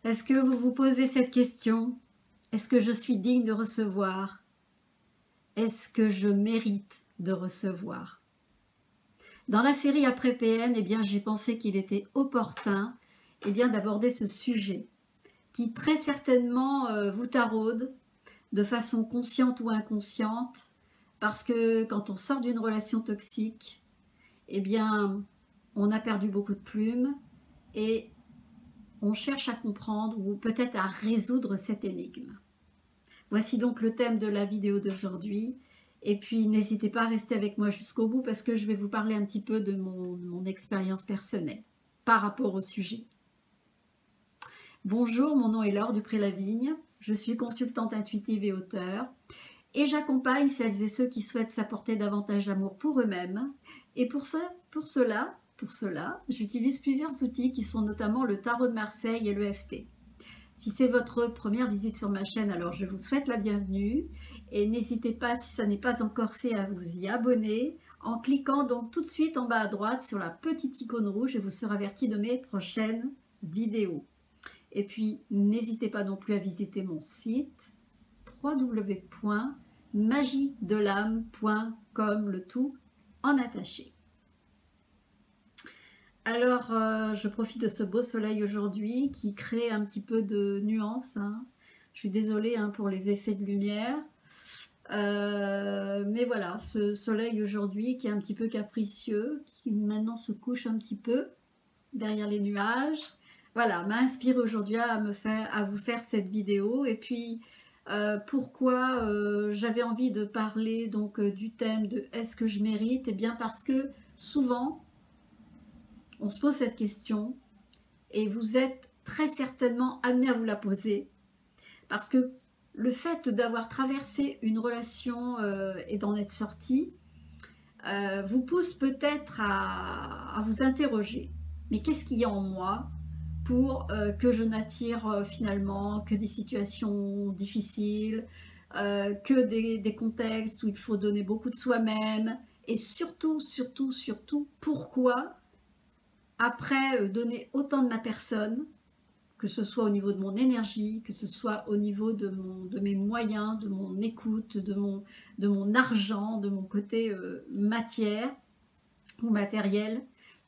Est-ce que vous vous posez cette question? Est-ce que je suis digne de recevoir? Est-ce que je mérite de recevoir? Dans la série Après PN, eh bien, j'ai pensé qu'il était opportun d'aborder ce sujet qui très certainement vous taraude de façon consciente ou inconsciente, parce que quand on sort d'une relation toxique, eh bien, on a perdu beaucoup de plumes et on cherche à comprendre ou peut-être à résoudre cette énigme. Voici donc le thème de la vidéo d'aujourd'hui. Et puis n'hésitez pas à rester avec moi jusqu'au bout parce que je vais vous parler un petit peu de mon expérience personnelle par rapport au sujet. Bonjour, mon nom est Laure Dupré-Lavigne, je suis consultante intuitive et auteure et j'accompagne celles et ceux qui souhaitent s'apporter davantage d'amour pour eux-mêmes. Et pour cela, j'utilise plusieurs outils qui sont notamment le tarot de Marseille et l'EFT. Si c'est votre première visite sur ma chaîne, alors je vous souhaite la bienvenue et n'hésitez pas, si ça n'est pas encore fait, à vous y abonner en cliquant donc tout de suite en bas à droite sur la petite icône rouge et vous serez averti de mes prochaines vidéos. Et puis n'hésitez pas non plus à visiter mon site www.magiedelame.com, le tout en attaché. Alors, je profite de ce beau soleil aujourd'hui qui crée un petit peu de nuances. Je suis désolée pour les effets de lumière. Mais voilà, ce soleil aujourd'hui qui est un petit peu capricieux, qui maintenant se couche un petit peu derrière les nuages. Voilà, m'a inspiré aujourd'hui à vous faire cette vidéo. Et puis, pourquoi j'avais envie de parler donc du thème de est-ce que je mérite? Eh bien parce que souvent, on se pose cette question et vous êtes très certainement amené à vous la poser parce que le fait d'avoir traversé une relation et d'en être sorti vous pousse peut-être à vous interroger. Mais qu'est-ce qu'il y a en moi pour que je n'attire finalement que des situations difficiles, que des contextes où il faut donner beaucoup de soi-même et surtout, pourquoi après donner autant de ma personne, que ce soit au niveau de mon énergie, que ce soit au niveau de mes moyens, de mon écoute, de mon argent, de mon côté matière ou matériel,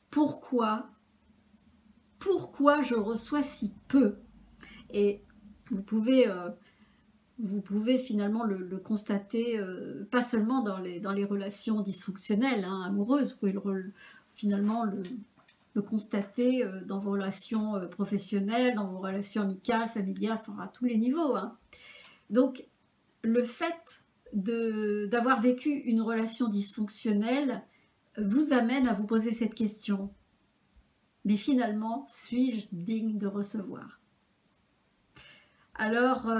pourquoi je reçois si peu? Et vous pouvez finalement le constater, pas seulement dans les relations dysfonctionnelles, amoureuses, vous pouvez finalement le constater dans vos relations professionnelles, dans vos relations amicales, familiales, enfin à tous les niveaux. Donc le fait d'avoir vécu une relation dysfonctionnelle vous amène à vous poser cette question. Mais finalement, suis-je digne de recevoir? Alors,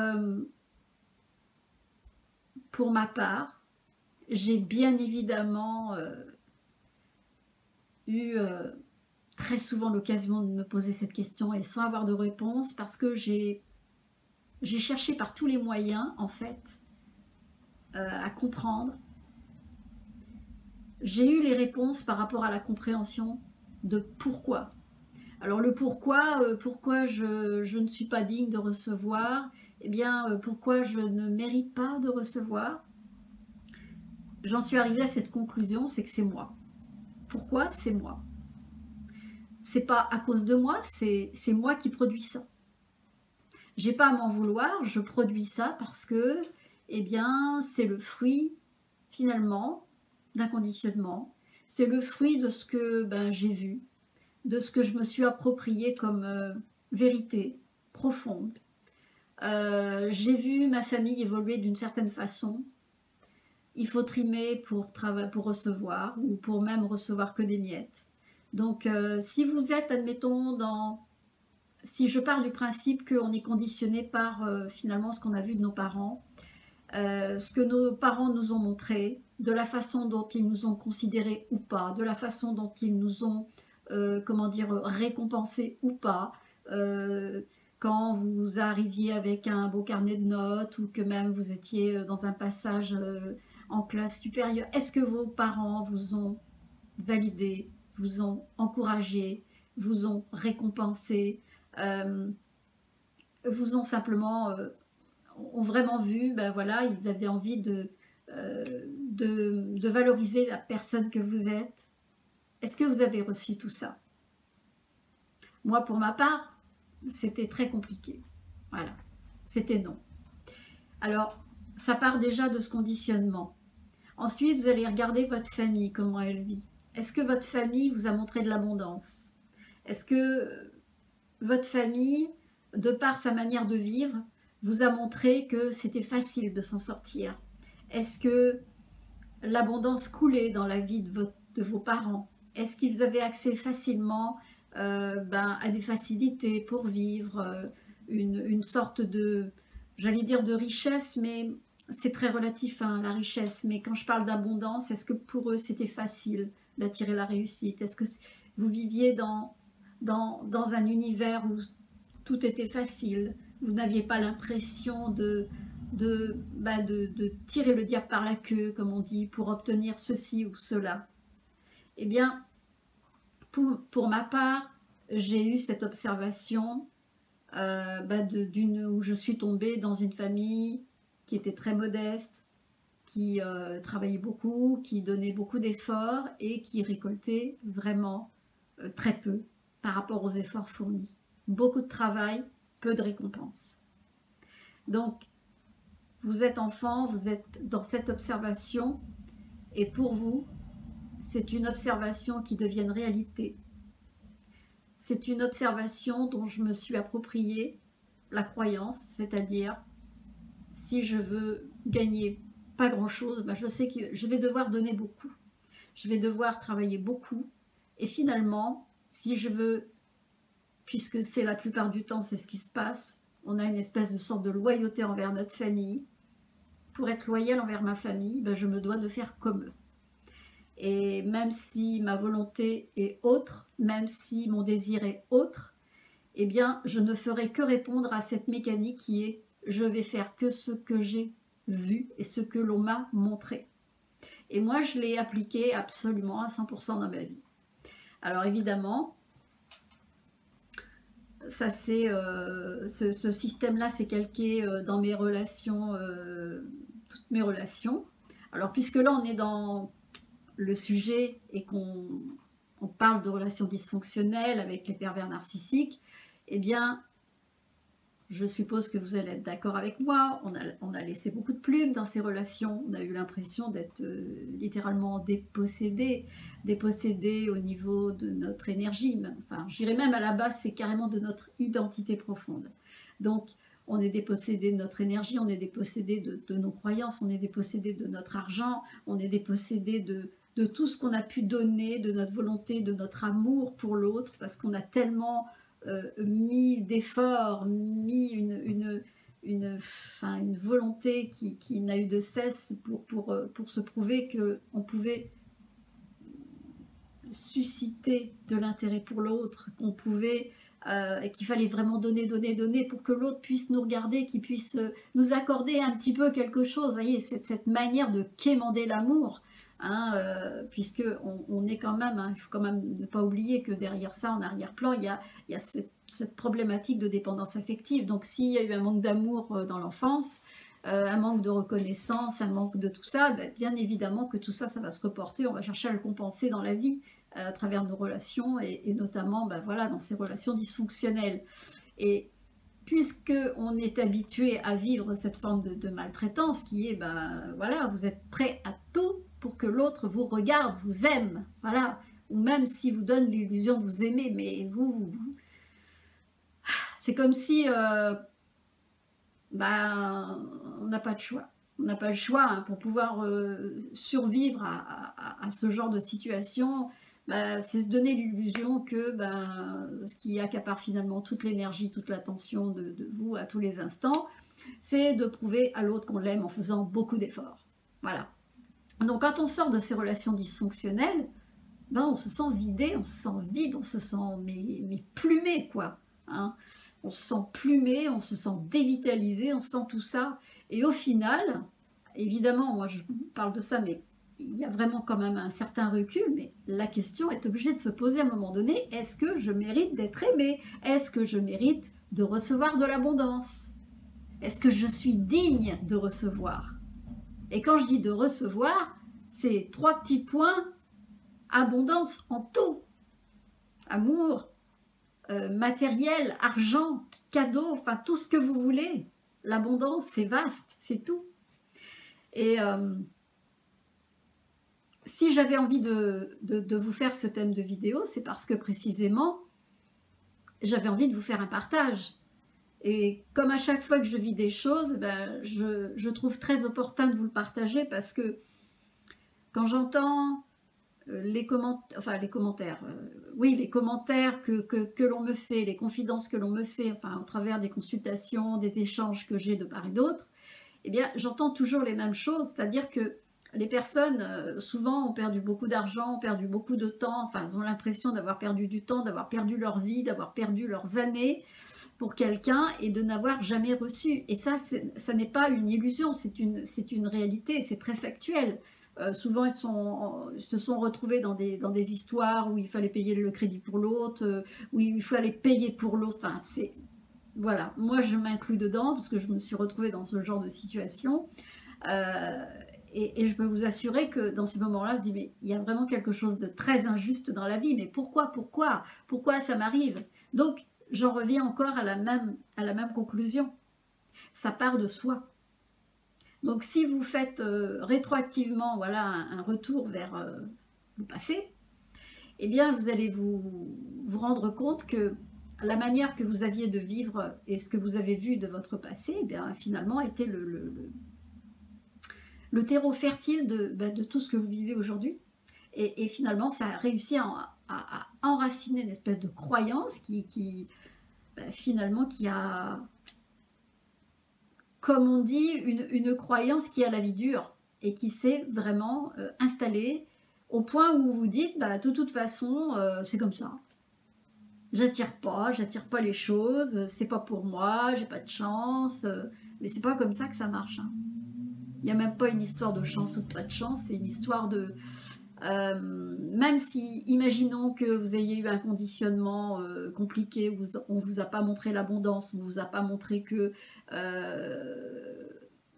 pour ma part, j'ai bien évidemment eu très souvent l'occasion de me poser cette question et sans avoir de réponse parce que j'ai cherché par tous les moyens en fait à comprendre. J'ai eu les réponses par rapport à la compréhension de pourquoi. Alors le pourquoi je ne suis pas digne de recevoir, eh bien pourquoi je ne mérite pas de recevoir. J'en suis arrivée à cette conclusion, c'est que c'est moi. Pourquoi? C'est moi. C'est pas à cause de moi, c'est moi qui produis ça. J'ai pas à m'en vouloir, je produis ça parce que, eh bien, c'est le fruit, finalement, d'un conditionnement. C'est le fruit de ce que j'ai vu, de ce que je me suis approprié comme vérité profonde. J'ai vu ma famille évoluer d'une certaine façon. Il faut trimer pour recevoir, ou pour même recevoir que des miettes. Donc, si vous êtes, admettons, si je pars du principe qu'on est conditionné par finalement ce qu'on a vu de nos parents, ce que nos parents nous ont montré, de la façon dont ils nous ont considérés ou pas, de la façon dont ils nous ont, récompensés ou pas, quand vous arriviez avec un beau carnet de notes ou que même vous étiez dans un passage en classe supérieure, est-ce que vos parents vous ont validé, vous ont encouragé, vous ont récompensé? vous ont simplement, ont vraiment vu, ben voilà, ils avaient envie de valoriser la personne que vous êtes. Est-ce que vous avez reçu tout ça? Moi, pour ma part, c'était très compliqué. Voilà, c'était non. Alors, ça part déjà de ce conditionnement. Ensuite, vous allez regarder votre famille, comment elle vit. Est-ce que votre famille vous a montré de l'abondance? Est-ce que votre famille, de par sa manière de vivre, vous a montré que c'était facile de s'en sortir? Est-ce que l'abondance coulait dans la vie de vos parents? Est-ce qu'ils avaient accès facilement à des facilités pour vivre, une sorte de, j'allais dire de richesse, mais c'est très relatif, hein, la richesse, mais quand je parle d'abondance, est-ce que pour eux c'était facile d'attirer la réussite? Est-ce que vous viviez dans un univers où tout était facile? Vous n'aviez pas l'impression de tirer le diable par la queue, comme on dit, pour obtenir ceci ou cela? Eh bien, pour ma part, j'ai eu cette observation où je suis tombée dans une famille qui était très modeste, qui travaillait beaucoup, qui donnait beaucoup d'efforts et qui récoltait vraiment très peu par rapport aux efforts fournis. Beaucoup de travail, peu de récompenses. Donc, vous êtes enfant, vous êtes dans cette observation et pour vous, c'est une observation qui devient une réalité. C'est une observation dont je me suis appropriée la croyance, c'est-à-dire si je veux gagner pas grand-chose, je sais que je vais devoir donner beaucoup. Je vais devoir travailler beaucoup. Et finalement, si je veux, puisque c'est la plupart du temps, c'est ce qui se passe, on a une espèce de sorte de loyauté envers notre famille. Pour être loyal envers ma famille, je me dois de faire comme eux. Et même si ma volonté est autre, même si mon désir est autre, eh bien, je ne ferai que répondre à cette mécanique qui est « je vais faire que ce que j'ai vu et ce que l'on m'a montré ». Et moi, je l'ai appliqué absolument à 100% dans ma vie. Alors évidemment, ça c'est ce système-là, c'est calqué dans mes relations, toutes mes relations. Alors puisque là, on est dans le sujet et qu'on parle de relations dysfonctionnelles avec les pervers narcissiques, eh bien, je suppose que vous allez être d'accord avec moi, on a laissé beaucoup de plumes dans ces relations, on a eu l'impression d'être littéralement dépossédé au niveau de notre énergie, enfin, j'irais même à la base, c'est carrément de notre identité profonde. Donc, on est dépossédé de notre énergie, on est dépossédé de nos croyances, on est dépossédé de notre argent, on est dépossédé de tout ce qu'on a pu donner, de notre volonté, de notre amour pour l'autre, parce qu'on a tellement mis d'efforts, mis une volonté qui n'a eu de cesse pour se prouver qu'on pouvait susciter de l'intérêt pour l'autre, qu'on pouvait et qu'il fallait vraiment donner pour que l'autre puisse nous regarder, qu'il puisse nous accorder un petit peu quelque chose. Vous voyez, cette manière de quémander l'amour, hein, puisque on est quand même, il faut quand même ne pas oublier que derrière ça, en arrière-plan, il y a cette problématique de dépendance affective. Donc s'il y a eu un manque d'amour dans l'enfance, un manque de reconnaissance, un manque de tout ça, bien évidemment que tout ça, ça va se reporter, on va chercher à le compenser dans la vie, à travers nos relations, et notamment voilà, dans ces relations dysfonctionnelles. Et puisque on est habitué à vivre cette forme de maltraitance qui est, voilà, vous êtes prêt à tout pour que l'autre vous regarde, vous aime, voilà, ou même si vous donne l'illusion de vous aimer, mais c'est comme si on n'a pas de choix. On n'a pas le choix pour pouvoir survivre à ce genre de situation. C'est se donner l'illusion que ce qui accapare finalement toute l'énergie, toute l'attention de vous à tous les instants, c'est de prouver à l'autre qu'on l'aime en faisant beaucoup d'efforts. Voilà. Donc quand on sort de ces relations dysfonctionnelles, on se sent vidé, on se sent vide, on se sent mais plumé, quoi. Hein. On se sent plumé, on se sent dévitalisé, on sent tout ça. Et au final, évidemment, moi je parle de ça, mais il y a vraiment quand même un certain recul, mais la question est obligée de se poser à un moment donné, est-ce que je mérite d'être aimée? Est-ce que je mérite de recevoir de l'abondance? Est-ce que je suis digne de recevoir? Et quand je dis de recevoir, c'est 3 petits points, abondance en tout. Amour, matériel, argent, cadeau, enfin tout ce que vous voulez. L'abondance, c'est vaste, c'est tout. Et si j'avais envie de vous faire ce thème de vidéo, c'est parce que précisément, j'avais envie de vous faire un partage. Et comme à chaque fois que je vis des choses, ben, je trouve très opportun de vous le partager parce que quand j'entends les commentaires, oui, les commentaires que l'on me fait, les confidences que l'on me fait, enfin, au travers des consultations, des échanges que j'ai de part et d'autre, eh bien, j'entends toujours les mêmes choses, c'est-à-dire que les personnes, souvent, ont perdu beaucoup d'argent, ont perdu beaucoup de temps, enfin, elles ont l'impression d'avoir perdu du temps, d'avoir perdu leur vie, d'avoir perdu leurs années pour quelqu'un et de n'avoir jamais reçu. Et ça n'est pas une illusion, c'est une réalité, c'est très factuel. Souvent, ils se sont retrouvés dans des histoires où il fallait payer le crédit pour l'autre, où il fallait payer pour l'autre. Enfin, voilà, moi je m'inclus dedans parce que je me suis retrouvée dans ce genre de situation. Euh, et je peux vous assurer que dans ces moments-là, je me dis, mais il y a vraiment quelque chose de très injuste dans la vie, mais pourquoi ça m'arrive? Donc, j'en reviens encore à la même conclusion. Ça part de soi. Donc, si vous faites rétroactivement voilà, un retour vers le passé, eh bien, vous allez vous rendre compte que la manière que vous aviez de vivre et ce que vous avez vu de votre passé, eh bien, finalement, était le terreau fertile de tout ce que vous vivez aujourd'hui. Et finalement, ça a réussi à enraciner une espèce de croyance finalement, qui a, comme on dit, une croyance qui a la vie dure et qui s'est vraiment installée au point où vous vous dites, de toute façon, c'est comme ça. J'attire pas les choses, c'est pas pour moi, j'ai pas de chance, mais c'est pas comme ça que ça marche. Hein. Il n'y a même pas une histoire de chance ou de pas de chance, c'est une histoire de... même si, imaginons que vous ayez eu un conditionnement compliqué, où on ne vous a pas montré l'abondance, on ne vous a pas montré que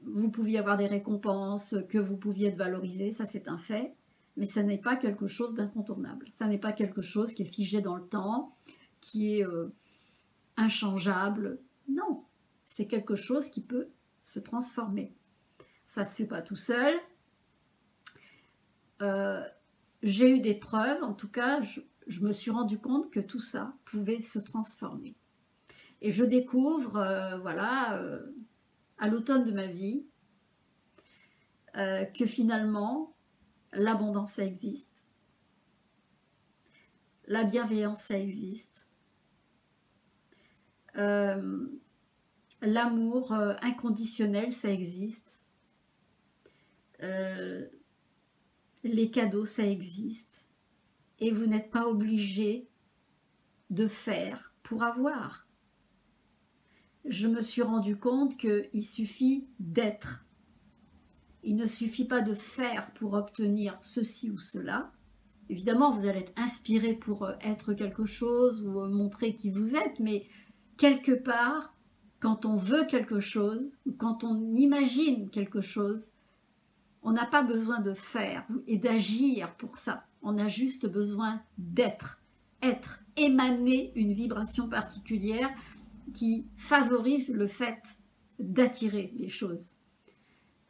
vous pouviez avoir des récompenses, que vous pouviez être valorisé, ça c'est un fait, mais ça n'est pas quelque chose d'incontournable. Ça n'est pas quelque chose qui est figé dans le temps, qui est inchangeable. Non, c'est quelque chose qui peut se transformer. Ça ne se fait pas tout seul. J'ai eu des preuves, en tout cas, je me suis rendu compte que tout ça pouvait se transformer. Et je découvre, voilà, à l'automne de ma vie, que finalement, l'abondance, ça existe. La bienveillance, ça existe. L'amour inconditionnel, ça existe. Les cadeaux, ça existe. Et vous n'êtes pas obligé de faire pour avoir. Je me suis rendu compte qu'il suffit d'être. Il ne suffit pas de faire pour obtenir ceci ou cela. Évidemment, vous allez être inspiré pour être quelque chose ou montrer qui vous êtes, mais quelque part, quand on veut quelque chose, ou quand on imagine quelque chose, on n'a pas besoin de faire et d'agir pour ça. On a juste besoin d'être. Être, émaner une vibration particulière qui favorise le fait d'attirer les choses.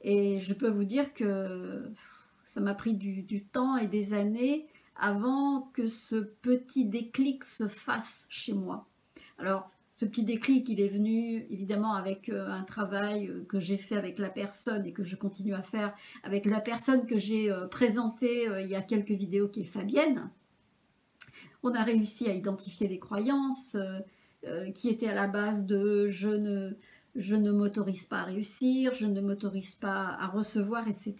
Et je peux vous dire que ça m'a pris du temps et des années avant que ce petit déclic se fasse chez moi. Alors, ce petit déclic, il est venu évidemment avec un travail que j'ai fait avec la personne et que je continue à faire avec la personne que j'ai présentée il y a quelques vidéos, qui est Fabienne. On a réussi à identifier des croyances qui étaient à la base de je ne m'autorise pas à réussir, je ne m'autorise pas à recevoir, etc.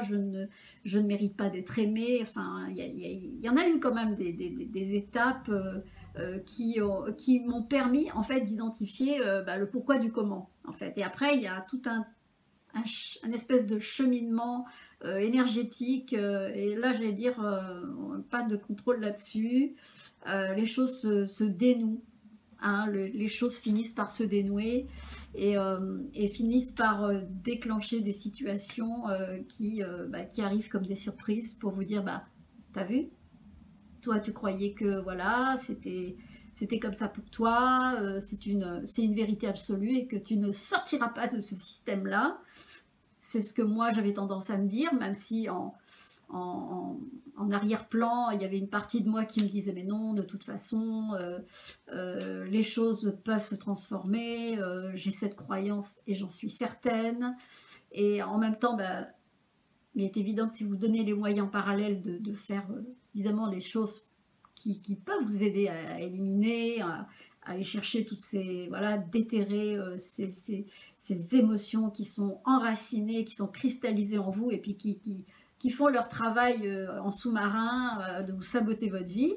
Je ne mérite pas d'être aimée. Enfin, il y en a eu quand même des étapes qui m'ont permis en fait d'identifier le pourquoi du comment en fait. Et après il y a tout un espèce de cheminement énergétique, et là j'allais dire, pas de contrôle là-dessus, les choses se dénouent. Hein, les choses finissent par se dénouer et finissent par déclencher des situations qui arrivent comme des surprises pour vous dire, bah, t'as vu, toi tu croyais que voilà, c'était comme ça pour toi, c'est une vérité absolue et que tu ne sortiras pas de ce système-là. C'est ce que moi j'avais tendance à me dire, même si en arrière-plan, il y avait une partie de moi qui me disait mais non, de toute façon, les choses peuvent se transformer, j'ai cette croyance et j'en suis certaine. Et en même temps, bah, il est évident que si vous donnez les moyens parallèles de faire évidemment les choses qui peuvent vous aider à éliminer, à aller chercher toutes ces, voilà, déterrer ces émotions qui sont enracinées, qui sont cristallisées en vous et puis qui font leur travail en sous-marin, de vous saboter votre vie,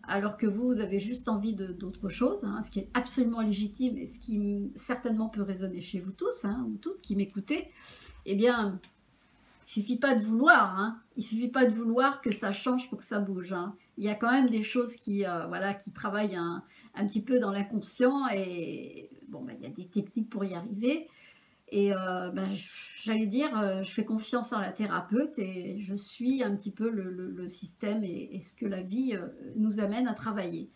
alors que vous avez juste envie d'autre chose, hein, ce qui est absolument légitime et ce qui certainement peut résonner chez vous tous, hein, ou toutes qui m'écoutez. Eh bien, il suffit pas de vouloir, hein. Il suffit pas de vouloir que ça change pour que ça bouge, hein. Il y a quand même des choses voilà, qui travaillent un petit peu dans l'inconscient et bon, bah, il y a des techniques pour y arriver. Et bah, j'allais dire, je fais confiance en la thérapeute et je suis un petit peu le système et ce que la vie nous amène à travailler.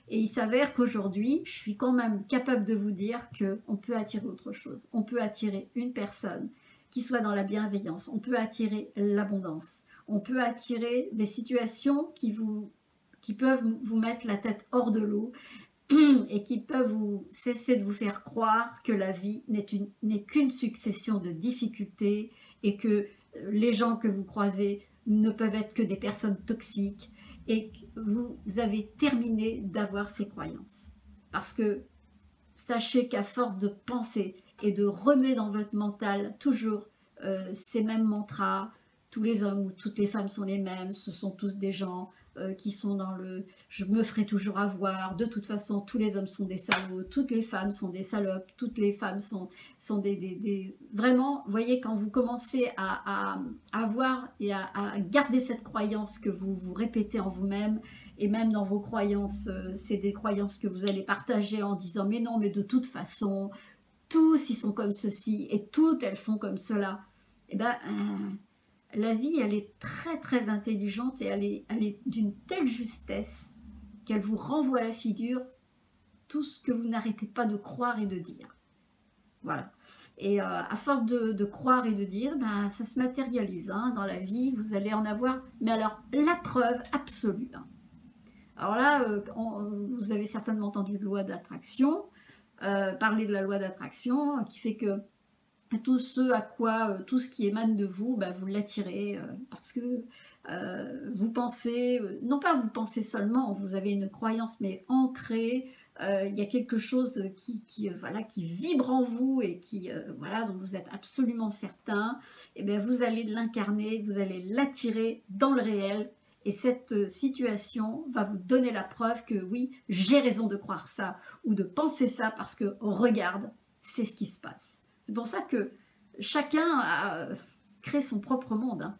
Et il s'avère qu'aujourd'hui, je suis quand même capable de vous dire qu'on peut attirer autre chose. On peut attirer une personne qui soit dans la bienveillance. On peut attirer l'abondance. On peut attirer des situations qui peuvent vous mettre la tête hors de l'eau et qui peuvent vous cesser de vous faire croire que la vie n'est qu'une succession de difficultés et que les gens que vous croisez ne peuvent être que des personnes toxiques et que vous avez terminé d'avoir ces croyances. Parce que sachez qu'à force de penser et de remettre dans votre mental toujours ces mêmes mantras, tous les hommes ou toutes les femmes sont les mêmes, ce sont tous des gens qui sont dans le « je me ferai toujours avoir », de toute façon tous les hommes sont des salauds, toutes les femmes sont des salopes, toutes les femmes sont des... Vraiment, vous voyez, quand vous commencez à avoir et à garder cette croyance que vous répétez en vous-même, et même dans vos croyances, c'est des croyances que vous allez partager en disant « mais non, mais de toute façon, tous ils sont comme ceci et toutes elles sont comme cela », et bien... la vie, elle est très très intelligente et elle est d'une telle justesse qu'elle vous renvoie à la figure tout ce que vous n'arrêtez pas de croire et de dire. Voilà. Et à force de croire et de dire, ben, ça se matérialise. Hein, dans la vie, vous allez en avoir, mais alors la preuve absolue. Hein. Alors là, vous avez certainement entendu de loi d'attraction, parler de la loi d'attraction, qui fait que tout ce qui émane de vous, bah, vous l'attirez parce que vous pensez, non pas vous pensez seulement, vous avez une croyance mais ancrée, il y a quelque chose voilà, qui vibre en vous et voilà, dont vous êtes absolument certain, et bien vous allez l'incarner, vous allez l'attirer dans le réel et cette situation va vous donner la preuve que oui, j'ai raison de croire ça ou de penser ça parce que regarde, c'est ce qui se passe. C'est pour ça que chacun crée son propre monde. Hein.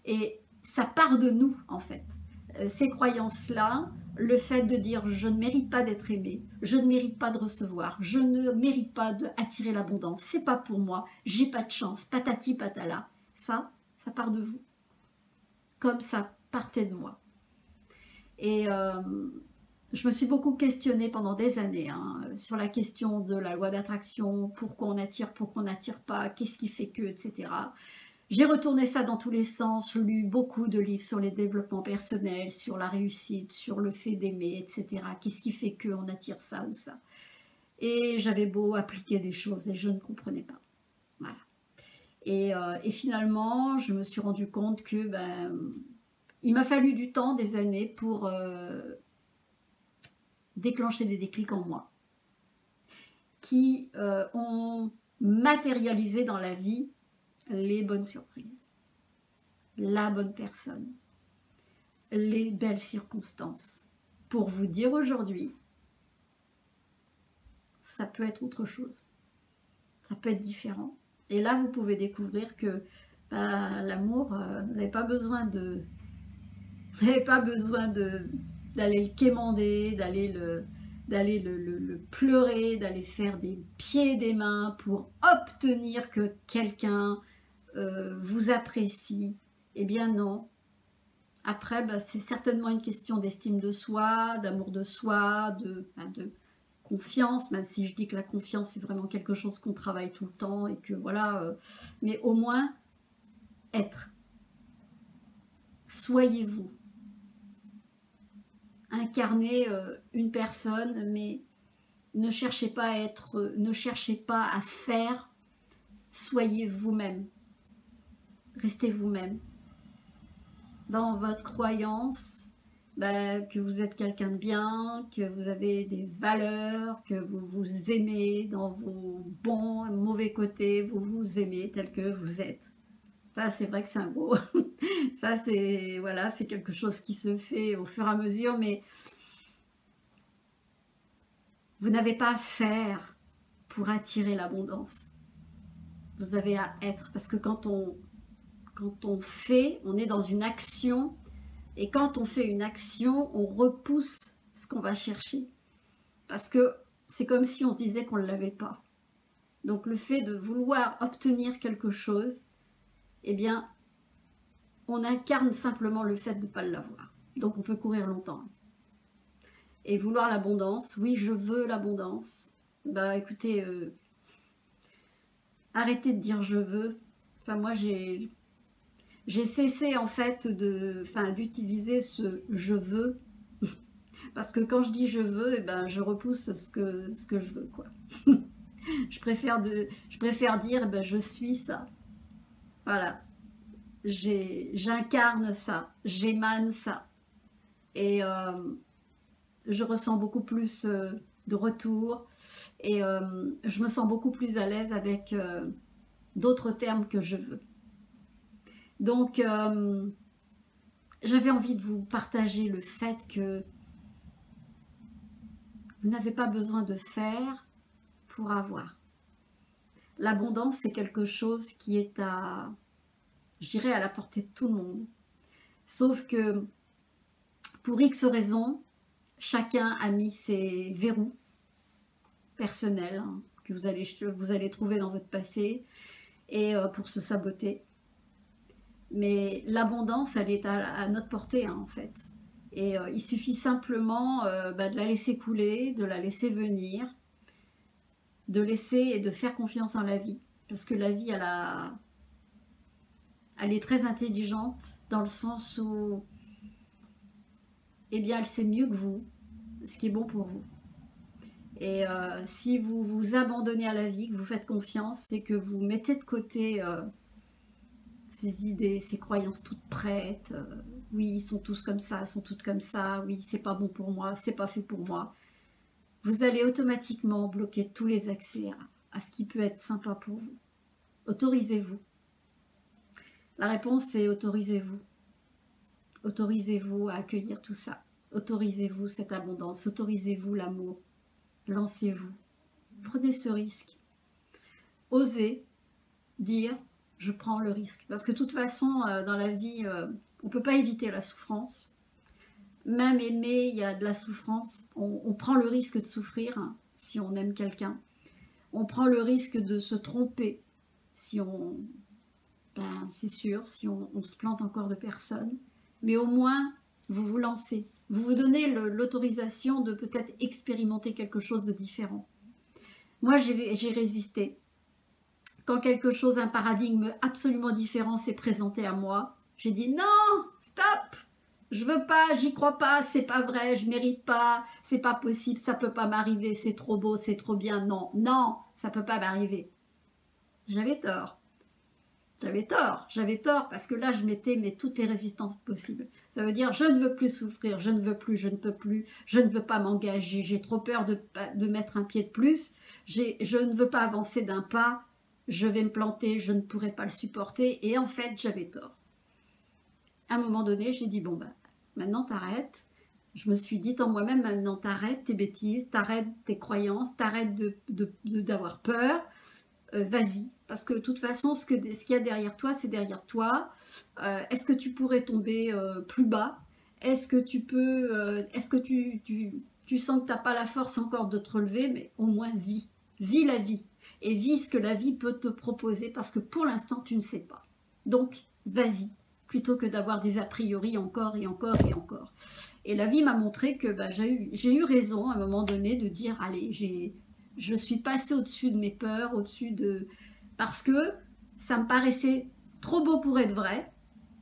Et ça part de nous, en fait. Ces croyances-là, le fait de dire « je ne mérite pas d'être aimé, je ne mérite pas de recevoir, je ne mérite pas d'attirer l'abondance, c'est pas pour moi, j'ai pas de chance, patati patala », ça part de vous. Comme ça partait de moi. Et... je me suis beaucoup questionnée pendant des années hein, sur la question de la loi d'attraction, pourquoi on attire pas, qu'est-ce qui fait que, etc. J'ai retourné ça dans tous les sens, lu beaucoup de livres sur les développements personnels, sur la réussite, sur le fait d'aimer, etc. Qu'est-ce qui fait qu'on attire ça ou ça. Et j'avais beau appliquer des choses et je ne comprenais pas. Voilà. Et finalement, je me suis rendu compte que il m'a fallu du temps, des années pour... déclencher des déclics en moi qui ont matérialisé dans la vie les bonnes surprises, la bonne personne, les belles circonstances. Pour vous dire aujourd'hui, ça peut être autre chose, ça peut être différent. Et là, vous pouvez découvrir que Ben, l'amour, vous n'avez pas besoin de... Vous n'avez pas besoin d'aller le quémander, d'aller le pleurer, d'aller faire des pieds et des mains pour obtenir que quelqu'un vous apprécie. Eh bien non. Après, bah, c'est certainement une question d'estime de soi, d'amour de soi, de confiance, même si je dis que la confiance c'est vraiment quelque chose qu'on travaille tout le temps et que voilà, mais au moins être. Soyez-vous. Incarnez une personne, mais ne cherchez pas à être, ne cherchez pas à faire, soyez vous-même. Restez vous-même. Dans votre croyance, bah, que vous êtes quelqu'un de bien, que vous avez des valeurs, que vous vous aimez dans vos bons et mauvais côtés, vous vous aimez tel que vous êtes. Ça, c'est vrai que c'est un beau. Ça, c'est voilà, c'est quelque chose qui se fait au fur et à mesure, mais vous n'avez pas à faire pour attirer l'abondance. Vous avez à être, parce que quand on fait, on est dans une action, et quand on fait une action, on repousse ce qu'on va chercher. Parce que c'est comme si on se disait qu'on ne l'avait pas. Donc le fait de vouloir obtenir quelque chose, eh bien, on incarne simplement le fait de ne pas l'avoir. Donc on peut courir longtemps. Et vouloir l'abondance, oui, je veux l'abondance. Bah écoutez, arrêtez de dire je veux. Enfin moi j'ai cessé en fait d'utiliser ce je veux, parce que quand je dis je veux, eh ben, je repousse ce que je veux, quoi. je préfère dire eh ben, je suis ça. Voilà. J'incarne ça, j'émane ça. Et je ressens beaucoup plus de retour et je me sens beaucoup plus à l'aise avec d'autres termes que je veux. Donc, j'avais envie de vous partager le fait que vous n'avez pas besoin de faire pour avoir. L'abondance, c'est quelque chose qui est je dirais, à la portée de tout le monde. Sauf que, pour X raisons, chacun a mis ses verrous personnels hein, que vous allez trouver dans votre passé et pour se saboter. Mais l'abondance, elle est à notre portée hein, en fait. Et il suffit simplement de la laisser couler, de la laisser venir, de laisser et de faire confiance en la vie. Parce que la vie, elle est très intelligente dans le sens où, eh bien, elle sait mieux que vous ce qui est bon pour vous. Et si vous vous abandonnez à la vie, que vous faites confiance, c'est que vous mettez de côté ces idées, ces croyances toutes prêtes. Oui, ils sont tous comme ça, elles sont toutes comme ça. Oui, c'est pas bon pour moi, c'est pas fait pour moi. Vous allez automatiquement bloquer tous les accès à ce qui peut être sympa pour vous. Autorisez-vous. La réponse, c'est autorisez-vous. Autorisez-vous à accueillir tout ça. Autorisez-vous cette abondance. Autorisez-vous l'amour. Lancez-vous. Prenez ce risque. Osez dire je prends le risque. Parce que de toute façon, dans la vie, on ne peut pas éviter la souffrance. Même aimer, il y a de la souffrance. On prend le risque de souffrir hein, si on aime quelqu'un. On prend le risque de se tromper si on... Ben, c'est sûr, si on se plante encore de personnes. Mais au moins, vous vous lancez. Vous vous donnez l'autorisation de peut-être expérimenter quelque chose de différent. Moi, j'ai résisté. Quand quelque chose, un paradigme absolument différent s'est présenté à moi, j'ai dit non, stop, je veux pas, j'y crois pas, c'est pas vrai, je mérite pas, c'est pas possible, ça peut pas m'arriver, c'est trop beau, c'est trop bien, non, non, ça peut pas m'arriver. J'avais tort. J'avais tort parce que là je mettais toutes les résistances possibles. Ça veut dire je ne veux plus souffrir, je ne veux plus, je ne peux plus, je ne veux pas m'engager, j'ai trop peur de mettre un pied de plus, je ne veux pas avancer d'un pas, je vais me planter, je ne pourrai pas le supporter et en fait j'avais tort. À un moment donné j'ai dit bon ben maintenant t'arrêtes. Je me suis dit en moi-même maintenant t'arrêtes tes bêtises, t'arrêtes tes croyances, t'arrêtes d'avoir peur. vas-y. Parce que de toute façon, ce qu'il y a derrière toi, c'est derrière toi. Est-ce que tu pourrais tomber plus bas? Est-ce que tu peux, est-ce que tu sens que tu n'as pas la force encore de te relever? Mais au moins vis. Vis la vie. Et vis ce que la vie peut te proposer parce que pour l'instant, tu ne sais pas. Donc, vas-y. Plutôt que d'avoir des a priori encore et encore et encore. Et la vie m'a montré que bah, j'ai eu raison à un moment donné de dire, allez, je suis passée au-dessus de mes peurs, au-dessus de... Parce que ça me paraissait trop beau pour être vrai.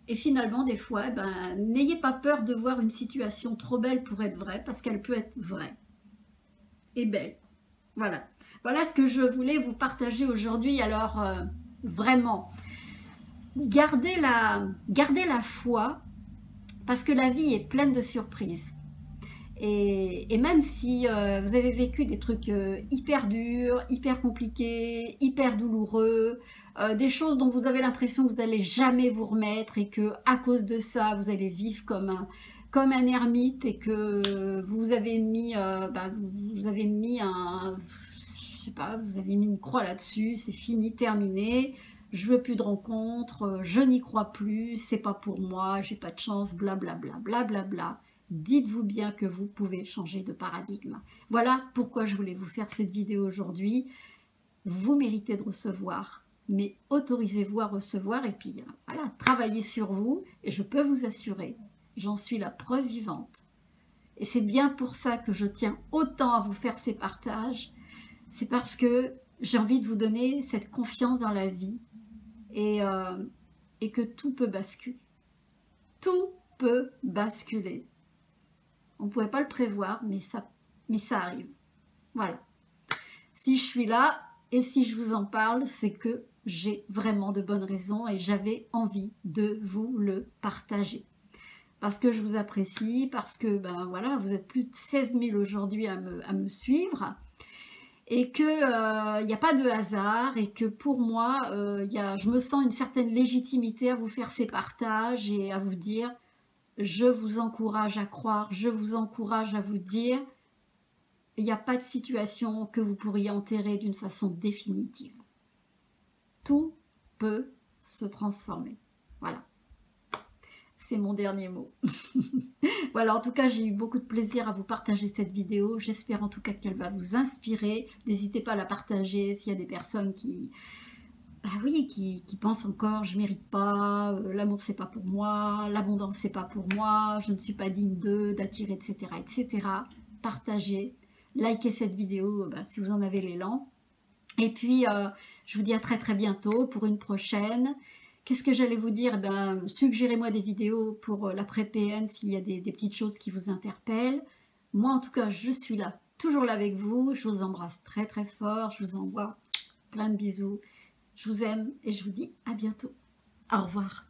Et finalement, des fois, ben, n'ayez pas peur de voir une situation trop belle pour être vraie, parce qu'elle peut être vraie et belle. Voilà. Voilà ce que je voulais vous partager aujourd'hui. Alors, vraiment, gardez la foi, parce que la vie est pleine de surprises. Et même si vous avez vécu des trucs hyper durs, hyper compliqués, hyper douloureux, des choses dont vous avez l'impression que vous n'allez jamais vous remettre et que à cause de ça, vous allez vivre comme un ermite et que vous avez mis, vous avez mis je sais pas, vous avez mis une croix là-dessus, c'est fini, terminé. Je veux plus de rencontres, je n'y crois plus, c'est pas pour moi, j'ai pas de chance, blablabla, blablabla. Dites-vous bien que vous pouvez changer de paradigme. Voilà pourquoi je voulais vous faire cette vidéo aujourd'hui. Vous méritez de recevoir, mais autorisez-vous à recevoir et puis voilà, travaillez sur vous et je peux vous assurer, j'en suis la preuve vivante. Et c'est bien pour ça que je tiens autant à vous faire ces partages. C'est parce que j'ai envie de vous donner cette confiance dans la vie et que tout peut basculer. Tout peut basculer. On ne pouvait pas le prévoir, mais ça arrive. Voilà. Si je suis là et si je vous en parle, c'est que j'ai vraiment de bonnes raisons et j'avais envie de vous le partager. Parce que je vous apprécie, parce que ben voilà, vous êtes plus de 16 000 aujourd'hui à me suivre et qu'il n'y a pas de hasard et que pour moi, je me sens une certaine légitimité à vous faire ces partages et à vous dire je vous encourage à croire, je vous encourage à vous dire il n'y a pas de situation que vous pourriez enterrer d'une façon définitive. Tout peut se transformer. Voilà. C'est mon dernier mot. Voilà, en tout cas, j'ai eu beaucoup de plaisir à vous partager cette vidéo. J'espère en tout cas qu'elle va vous inspirer. N'hésitez pas à la partager s'il y a des personnes qui pensent encore, je mérite pas, l'amour c'est pas pour moi, l'abondance c'est pas pour moi, je ne suis pas digne d'attirer, etc., etc. Partagez, likez cette vidéo si vous en avez l'élan. Et puis, je vous dis à très très bientôt pour une prochaine. Qu'est-ce que j'allais vous dire? Suggérez-moi des vidéos pour l'après-PN s'il y a des petites choses qui vous interpellent. Moi, en tout cas, je suis là, toujours là avec vous. Je vous embrasse très très fort. Je vous envoie plein de bisous. Je vous aime et je vous dis à bientôt. Au revoir.